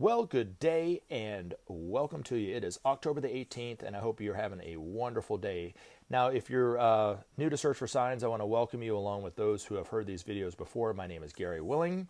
Well, good day and welcome to you. It is October the 18th, and I hope you're having a wonderful day. Now, if you're new to Search for Signs, I want to welcome you along with those who have heard these videos before. My name is Gary Willing,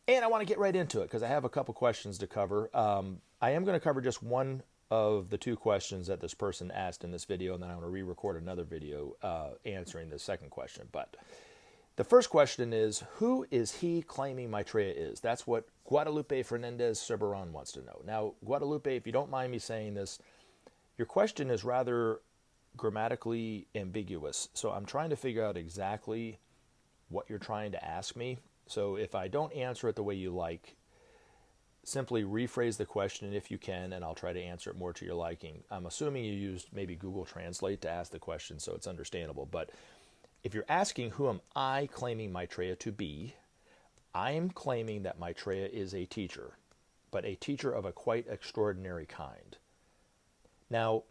and I want to get right into it because I have a couple questions to cover. I am going to cover just one of the two questions that this person asked in this video, and then I'm going to re-record another video answering the second question. But the first question is, who is he claiming Maitreya is? That's what Guadalupe Fernandez Cerberon wants to know. Now, Guadalupe, if you don't mind me saying this, your question is rather grammatically ambiguous. So I'm trying to figure out exactly what you're trying to ask me. So if I don't answer it the way you like, simply rephrase the question if you can, and I'll try to answer it more to your liking. I'm assuming you used maybe Google Translate to ask the question, so it's understandable. But if you're asking who am I claiming Maitreya to be, I'm claiming that Maitreya is a teacher, but a teacher of a quite extraordinary kind. Now,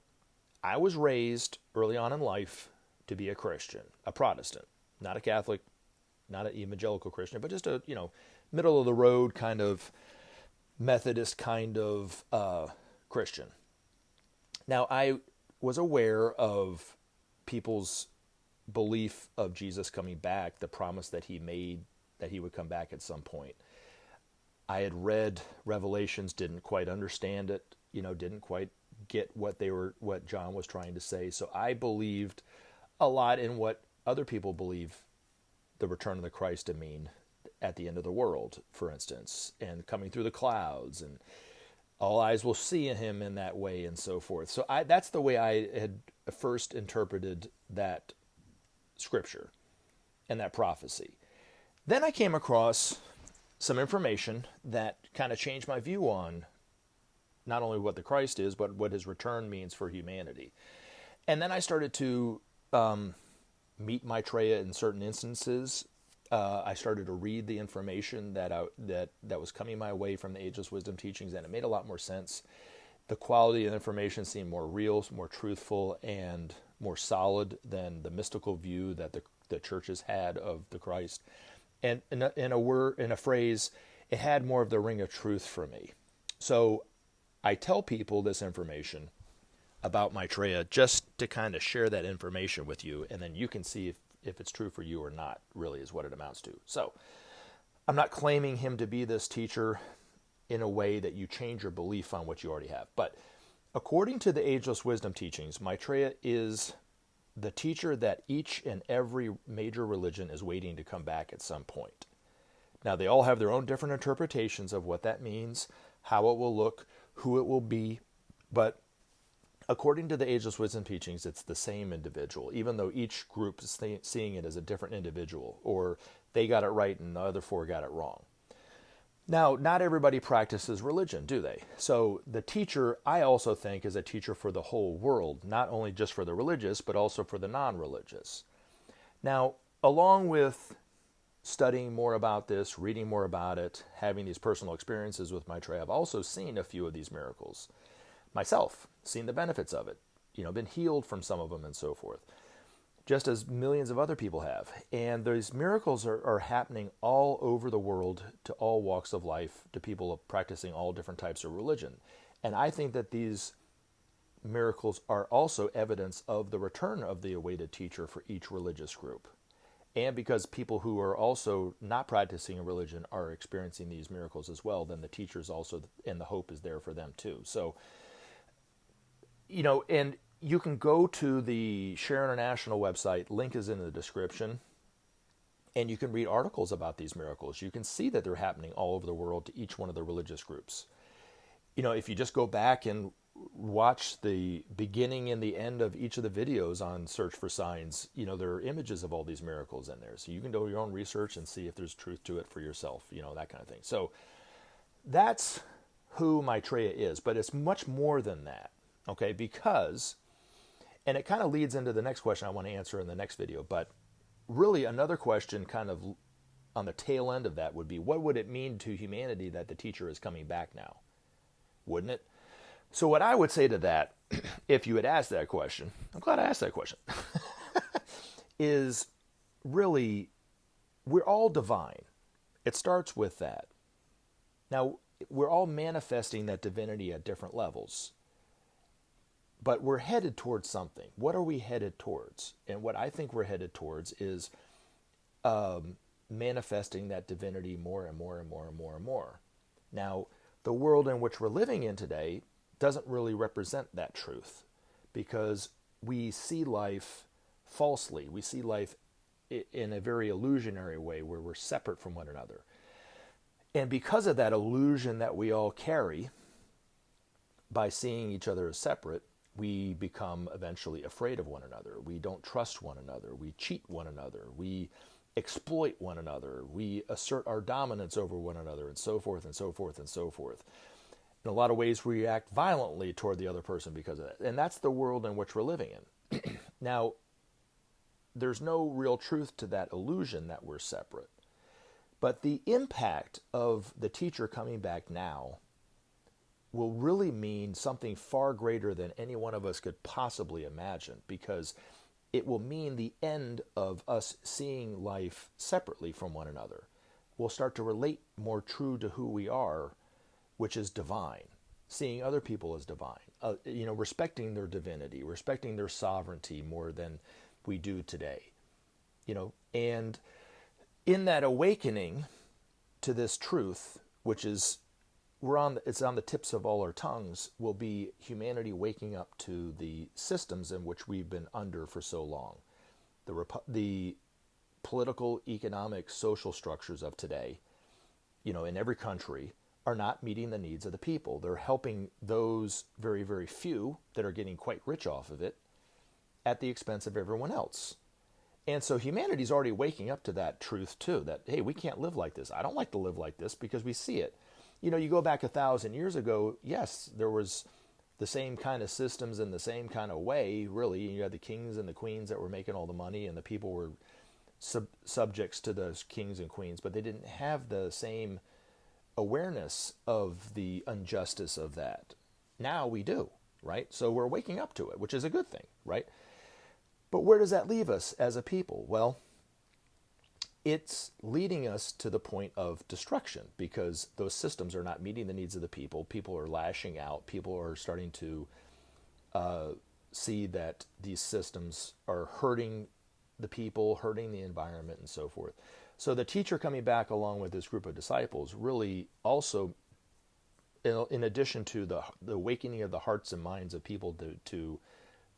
I was raised early on in life to be a Christian, a Protestant, not a Catholic, not an evangelical Christian, but just a, middle of the road kind of Methodist kind of Christian. Now, I was aware of people's belief of Jesus coming back, the promise that he made that he would come back at some point. I had read Revelations, didn't quite understand it, didn't quite get what John was trying to say. So I believed a lot in what other people believe the return of the Christ to mean at the end of the world, for instance, and coming through the clouds, and all eyes will see him in that way, and so forth. So that's the way I had first interpreted that scripture and that prophecy. Then I came across some information that kind of changed my view on not only what the Christ is, but what his return means for humanity. And then I started to meet Maitreya in certain instances. I started to read the information that was coming my way from the Ageless Wisdom Teachings, and it made a lot more sense. The quality of the information seemed more real, more truthful, and more solid than the mystical view that the churches had of the Christ. And in a phrase, it had more of the ring of truth for me. So I tell people this information about Maitreya just to kind of share that information with you, and then you can see if it's true for you or not, really is what it amounts to. So I'm not claiming him to be this teacher in a way that you change your belief on what you already have. But according to the Ageless Wisdom Teachings, Maitreya is the teacher that each and every major religion is waiting to come back at some point. Now, they all have their own different interpretations of what that means, how it will look, who it will be, but according to the Ageless Wisdom Teachings, it's the same individual, even though each group is seeing it as a different individual, or they got it right and the other four got it wrong. Now, not everybody practices religion, do they? So the teacher, I also think, is a teacher for the whole world, not only just for the religious, but also for the non-religious. Now, along with studying more about this, reading more about it, having these personal experiences with Maitreya, I've also seen a few of these miracles myself, seen the benefits of it, been healed from some of them and so forth, just as millions of other people have. And these miracles are happening all over the world to all walks of life, to people practicing all different types of religion. And I think that these miracles are also evidence of the return of the awaited teacher for each religious group. And because people who are also not practicing a religion are experiencing these miracles as well, then the teachers also, and the hope is there for them too. So, and you can go to the Share International website, link is in the description, and you can read articles about these miracles. You can see that they're happening all over the world to each one of the religious groups. If you just go back and watch the beginning and the end of each of the videos on Search for Signs, there are images of all these miracles in there. So you can do your own research and see if there's truth to it for yourself, that kind of thing. So that's who Maitreya is, but it's much more than that. Okay, because, and it kind of leads into the next question I want to answer in the next video, but really another question kind of on the tail end of that would be, what would it mean to humanity that the teacher is coming back now? Wouldn't it? So what I would say to that, if you had asked that question, I'm glad I asked that question, is really, we're all divine. It starts with that. Now, we're all manifesting that divinity at different levels. But we're headed towards something. What are we headed towards? And what I think we're headed towards is manifesting that divinity more and more and more and more and more. Now, the world in which we're living in today doesn't really represent that truth, because we see life falsely. We see life in a very illusionary way where we're separate from one another. And because of that illusion that we all carry, by seeing each other as separate, we become eventually afraid of one another. We don't trust one another. We cheat one another. We exploit one another. We assert our dominance over one another, and so forth and so forth and so forth. In a lot of ways, we act violently toward the other person because of that. And that's the world in which we're living in. Now, there's no real truth to that illusion that we're separate. But the impact of the teacher coming back now will really mean something far greater than any one of us could possibly imagine, because it will mean the end of us seeing life separately from one another. We'll start to relate more true to who we are, which is divine, seeing other people as divine, respecting their divinity, respecting their sovereignty more than we do today. And in that awakening to this truth, which is it's on the tips of all our tongues, will be humanity waking up to the systems in which we've been under for so long. The political, economic, social structures of today, in every country, are not meeting the needs of the people. They're helping those very, very few that are getting quite rich off of it at the expense of everyone else. And so humanity's already waking up to that truth too, that, hey, we can't live like this. I don't like to live like this, because we see it. You go back 1,000 years ago, yes, there was the same kind of systems in the same kind of way, really. You had the kings and the queens that were making all the money, and the people were subjects to those kings and queens, but they didn't have the same awareness of the injustice of that. Now we do, right? So we're waking up to it, which is a good thing, right? But where does that leave us as a people? Well, it's leading us to the point of destruction, because those systems are not meeting the needs of the people. People are lashing out. People are starting to see that these systems are hurting the people, hurting the environment, and so forth. So the teacher coming back along with this group of disciples really also, in addition to the awakening of the hearts and minds of people to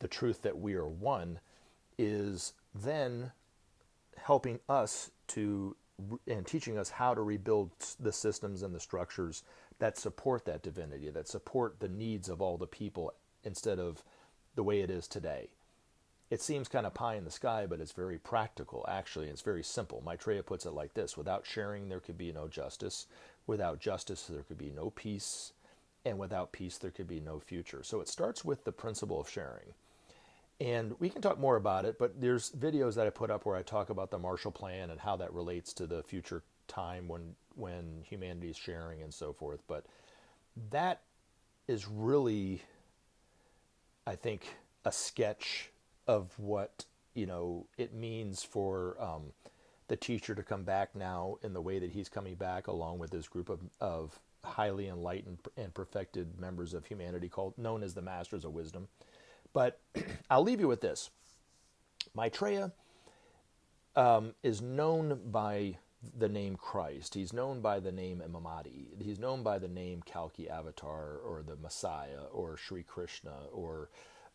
the truth that we are one, is then helping us and teaching us how to rebuild the systems and the structures that support that divinity, that support the needs of all the people, instead of the way it is today. It seems kind of pie in the sky, but it's very practical, actually. It's very simple. Maitreya puts it like this: without sharing, there could be no justice. Without justice, there could be no peace. And without peace, there could be no future. So it starts with the principle of sharing. And we can talk more about it, but there's videos that I put up where I talk about the Marshall Plan and how that relates to the future time when humanity is sharing and so forth. But that is really, I think, a sketch of what it means for the teacher to come back now in the way that he's coming back, along with this group of highly enlightened and perfected members of humanity known as the Masters of Wisdom. But I'll leave you with this. Maitreya is known by the name Christ. He's known by the name Imamati. He's known by the name Kalki Avatar, or the Messiah, or Sri Krishna, or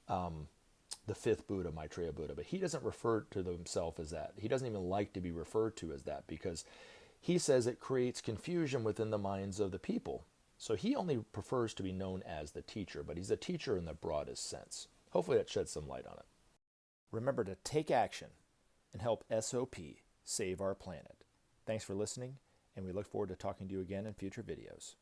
the fifth Buddha, Maitreya Buddha. But he doesn't refer to himself as that. He doesn't even like to be referred to as that, because he says it creates confusion within the minds of the people. So he only prefers to be known as the teacher, but he's a teacher in the broadest sense. Hopefully that sheds some light on it. Remember to take action and help SOP save our planet. Thanks for listening, and we look forward to talking to you again in future videos.